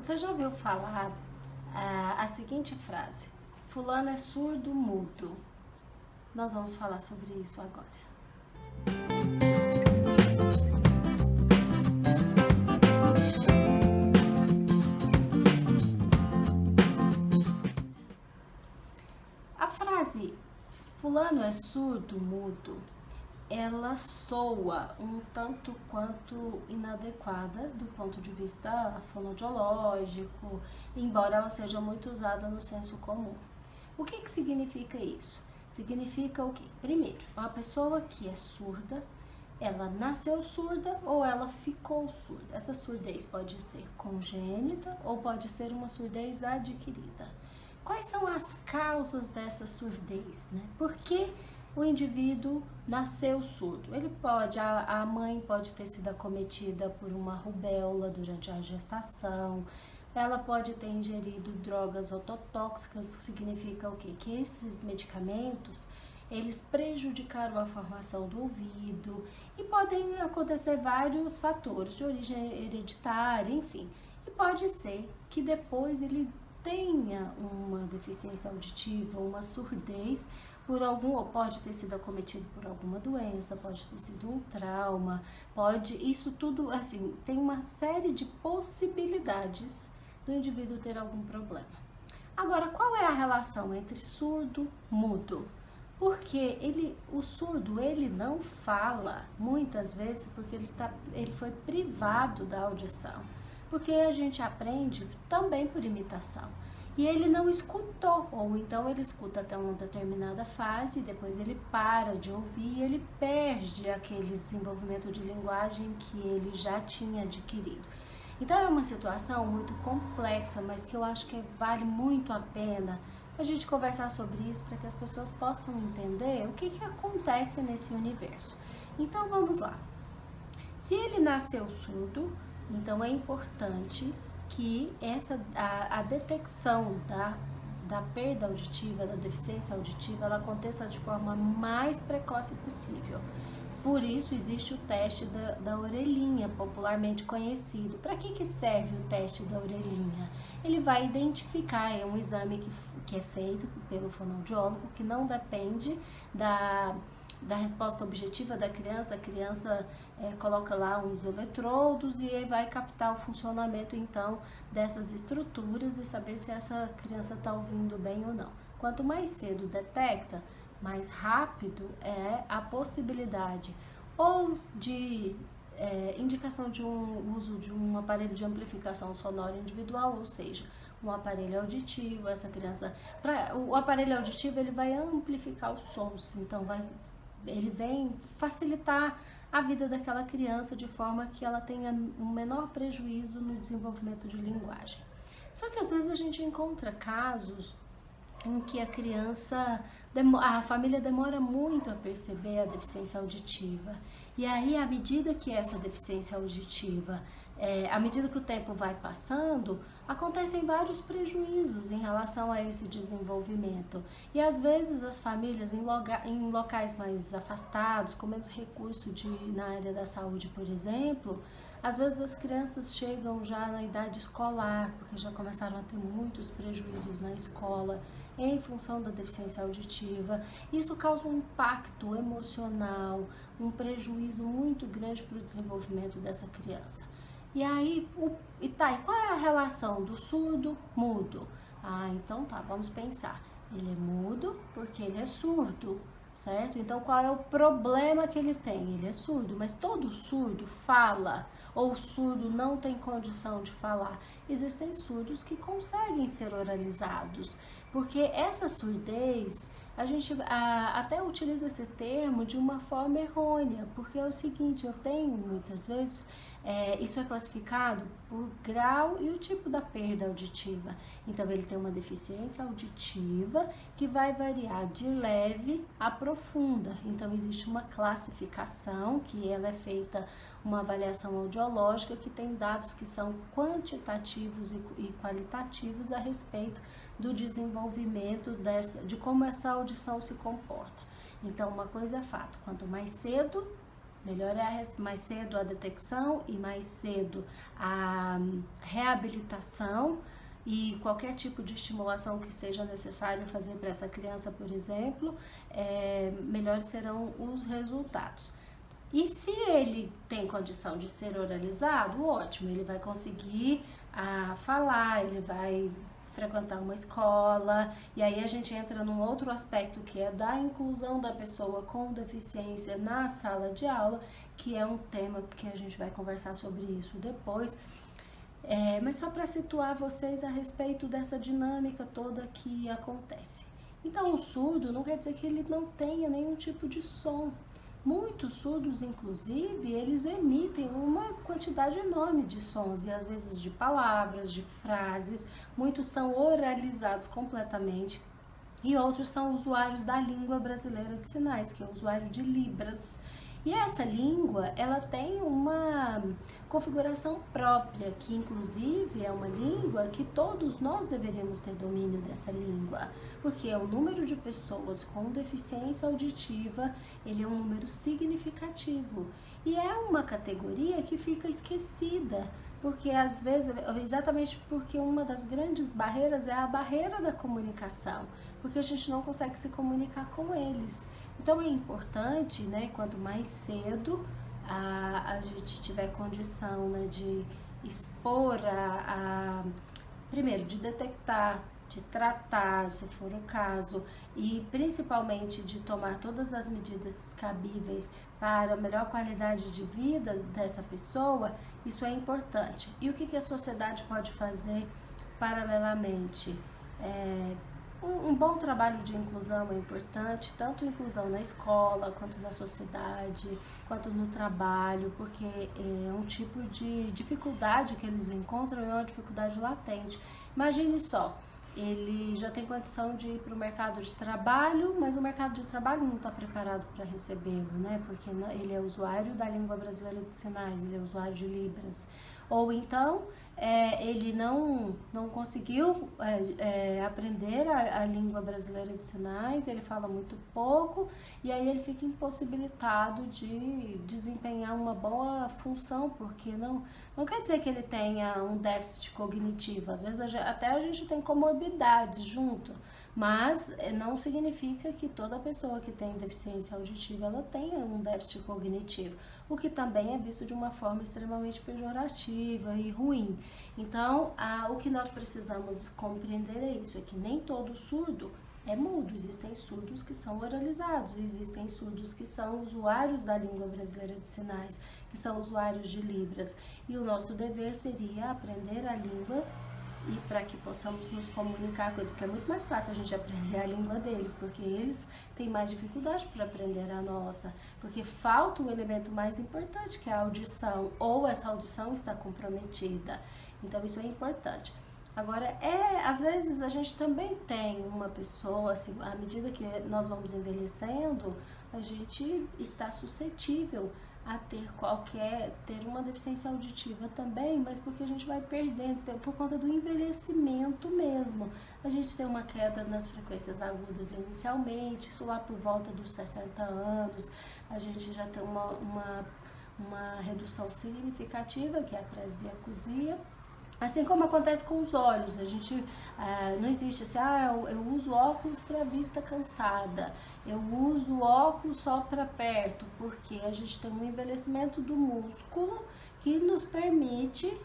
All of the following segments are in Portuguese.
Você já ouviu falar a seguinte frase: Fulano é surdo mudo? Nós vamos falar sobre isso agora. A frase Fulano é surdo mudo, ela soa um tanto quanto inadequada do ponto de vista fonoaudiológico, embora ela seja muito usada no senso comum. O que significa isso? Significa o quê? Primeiro, uma pessoa que é surda, ela nasceu surda ou ela ficou surda. Essa surdez pode ser congênita ou pode ser uma surdez adquirida. Quais são as causas dessa surdez, né? Por que o indivíduo nasceu surdo? A mãe pode ter sido acometida por uma rubéola durante a gestação, ela pode ter ingerido drogas ototóxicas, que significa o quê? Que esses medicamentos, eles prejudicaram a formação do ouvido e podem acontecer vários fatores de origem hereditária, enfim. E pode ser que depois ele tenha uma deficiência auditiva, uma surdez, ou pode ter sido acometido por alguma doença, pode ter sido um trauma, isso tudo, assim, tem uma série de possibilidades do indivíduo ter algum problema. Agora, qual é a relação entre surdo e mudo? Porque o surdo, ele não fala, muitas vezes, porque ele foi privado da audição. Porque a gente aprende também por imitação. E ele não escutou, ou então ele escuta até uma determinada fase, depois ele para de ouvir e ele perde aquele desenvolvimento de linguagem que ele já tinha adquirido. Então é uma situação muito complexa, mas que eu acho que vale muito a pena a gente conversar sobre isso para que as pessoas possam entender o que acontece nesse universo. Então vamos lá. Se ele nasceu surdo, então é importante que a detecção da perda auditiva, da deficiência auditiva, ela aconteça de forma mais precoce possível. Por isso existe o teste da orelhinha, popularmente conhecido. Para que serve o teste da orelhinha? Ele vai identificar, é um exame que é feito pelo fonoaudiólogo, que não depende da resposta objetiva da criança. A criança coloca lá uns eletrodos e vai captar o funcionamento então dessas estruturas e saber se essa criança está ouvindo bem ou não. Quanto mais cedo detecta, mais rápido é a possibilidade ou de indicação de um uso de um aparelho de amplificação sonora individual, ou seja, um aparelho auditivo. Essa criança, o aparelho auditivo, ele vai amplificar os sons, então ele vem facilitar a vida daquela criança de forma que ela tenha um menor prejuízo no desenvolvimento de linguagem. Só que às vezes a gente encontra casos em que a família demora muito a perceber a deficiência auditiva. E aí, à medida que essa deficiência auditiva, à medida que o tempo vai passando, acontecem vários prejuízos em relação a esse desenvolvimento. E às vezes as famílias em locais mais afastados, com menos recurso na área da saúde, por exemplo, às vezes as crianças chegam já na idade escolar, porque já começaram a ter muitos prejuízos na escola em função da deficiência auditiva. Isso causa um impacto emocional, um prejuízo muito grande para o desenvolvimento dessa criança. E aí, e qual é a relação do surdo mudo? Então vamos pensar. Ele é mudo porque ele é surdo, certo? Então qual é o problema que ele tem? Ele é surdo, mas todo surdo fala, ou o surdo não tem condição de falar. Existem surdos que conseguem ser oralizados, porque essa surdez, a gente até utiliza esse termo de uma forma errônea, porque é o seguinte, eu tenho muitas vezes, isso é classificado por grau e o tipo da perda auditiva. Então ele tem uma deficiência auditiva que vai variar de leve a profunda. Então existe uma classificação que ela é feita, uma avaliação audiológica que tem dados que são quantitativos e qualitativos a respeito do desenvolvimento de como essa audição se comporta. Então uma coisa é fato, quanto mais cedo Melhor é mais cedo a detecção e mais cedo a reabilitação e qualquer tipo de estimulação que seja necessário fazer para essa criança, por exemplo, melhores serão os resultados. E se ele tem condição de ser oralizado, ótimo, ele vai conseguir falar, ele vai frequentar uma escola, e aí a gente entra num outro aspecto que é da inclusão da pessoa com deficiência na sala de aula, que é um tema que a gente vai conversar sobre isso depois. Mas só para situar vocês a respeito dessa dinâmica toda que acontece. Então, o surdo não quer dizer que ele não tenha nenhum tipo de som. Muitos surdos, inclusive, eles emitem uma quantidade enorme de sons e às vezes de palavras, de frases. Muitos são oralizados completamente e outros são usuários da língua brasileira de sinais, que é o usuário de Libras. E essa língua, ela tem uma configuração própria, que inclusive é uma língua que todos nós deveríamos ter domínio dessa língua, porque o número de pessoas com deficiência auditiva, ele é um número significativo. E é uma categoria que fica esquecida, porque às vezes, exatamente porque uma das grandes barreiras é a barreira da comunicação, porque a gente não consegue se comunicar com eles. Então é importante, né, quanto mais cedo a gente tiver condição, né, de expor primeiro, de detectar, de tratar, se for o caso, e principalmente de tomar todas as medidas cabíveis para a melhor qualidade de vida dessa pessoa, isso é importante. E o que a sociedade pode fazer paralelamente? Um bom trabalho de inclusão é importante, tanto inclusão na escola, quanto na sociedade, quanto no trabalho, porque é um tipo de dificuldade que eles encontram, é uma dificuldade latente. Imagine só, ele já tem condição de ir para o mercado de trabalho, mas o mercado de trabalho não está preparado para recebê-lo, né? Porque ele é usuário da língua brasileira de sinais, ele é usuário de Libras. Ou então, ele não conseguiu aprender a língua brasileira de sinais, ele fala muito pouco, e aí ele fica impossibilitado de desempenhar uma boa função, porque não quer dizer que ele tenha um déficit cognitivo, às vezes até a gente tem comorbidades junto, mas não significa que toda pessoa que tem deficiência auditiva ela tenha um déficit cognitivo, o que também é visto de uma forma extremamente pejorativa e ruim. Então, o que nós precisamos compreender é isso, é que nem todo surdo é mudo, existem surdos que são oralizados, existem surdos que são usuários da língua brasileira de sinais, que são usuários de Libras, e o nosso dever seria aprender a língua e para que possamos nos comunicar com eles, porque é muito mais fácil a gente aprender a língua deles, porque eles têm mais dificuldade para aprender a nossa, porque falta um elemento mais importante, que é a audição, ou essa audição está comprometida. Então isso é importante. Agora, às vezes a gente também tem uma pessoa, assim, à medida que nós vamos envelhecendo, a gente está suscetível a ter uma deficiência auditiva também, mas porque a gente vai perdendo, por conta do envelhecimento mesmo. A gente tem uma queda nas frequências agudas inicialmente, isso lá por volta dos 60 anos, a gente já tem uma redução significativa, que é a presbiacusia. Assim como acontece com os olhos, a gente não existe assim, eu uso óculos para vista cansada, eu uso óculos só para perto, porque a gente tem um envelhecimento do músculo que nos permite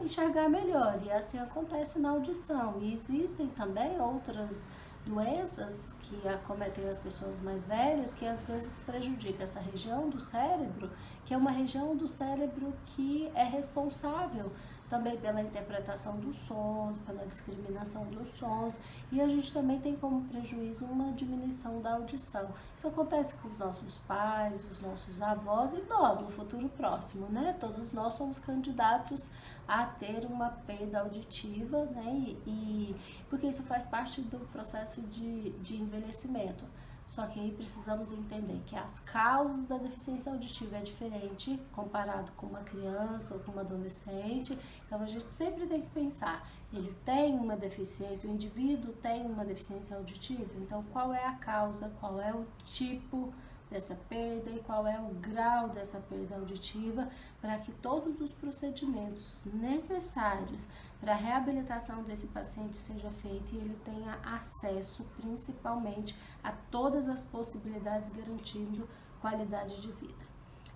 enxergar melhor, e assim acontece na audição. E existem também outras doenças que acometem as pessoas mais velhas, que às vezes prejudicam essa região do cérebro, que é uma região do cérebro que é responsável também pela interpretação dos sons, pela discriminação dos sons, e a gente também tem como prejuízo uma diminuição da audição. Isso acontece com os nossos pais, os nossos avós e nós no futuro próximo, né? Todos nós somos candidatos a ter uma perda auditiva, né? E porque isso faz parte do processo de envelhecimento. Só que aí precisamos entender que as causas da deficiência auditiva é diferente comparado com uma criança ou com uma adolescente. Então a gente sempre tem que pensar, ele tem uma deficiência, o indivíduo tem uma deficiência auditiva, então qual é a causa, qual é o tipo dessa perda e qual é o grau dessa perda auditiva, para que todos os procedimentos necessários para a reabilitação desse paciente seja feito e ele tenha acesso principalmente a todas as possibilidades, garantindo qualidade de vida.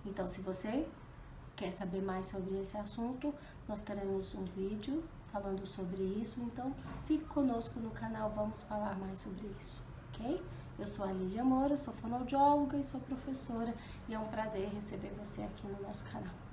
Então, se você quer saber mais sobre esse assunto, nós teremos um vídeo falando sobre isso, então fique conosco no canal, vamos falar mais sobre isso, ok? Eu sou a Lília Moura, sou fonoaudióloga e sou professora, e é um prazer receber você aqui no nosso canal.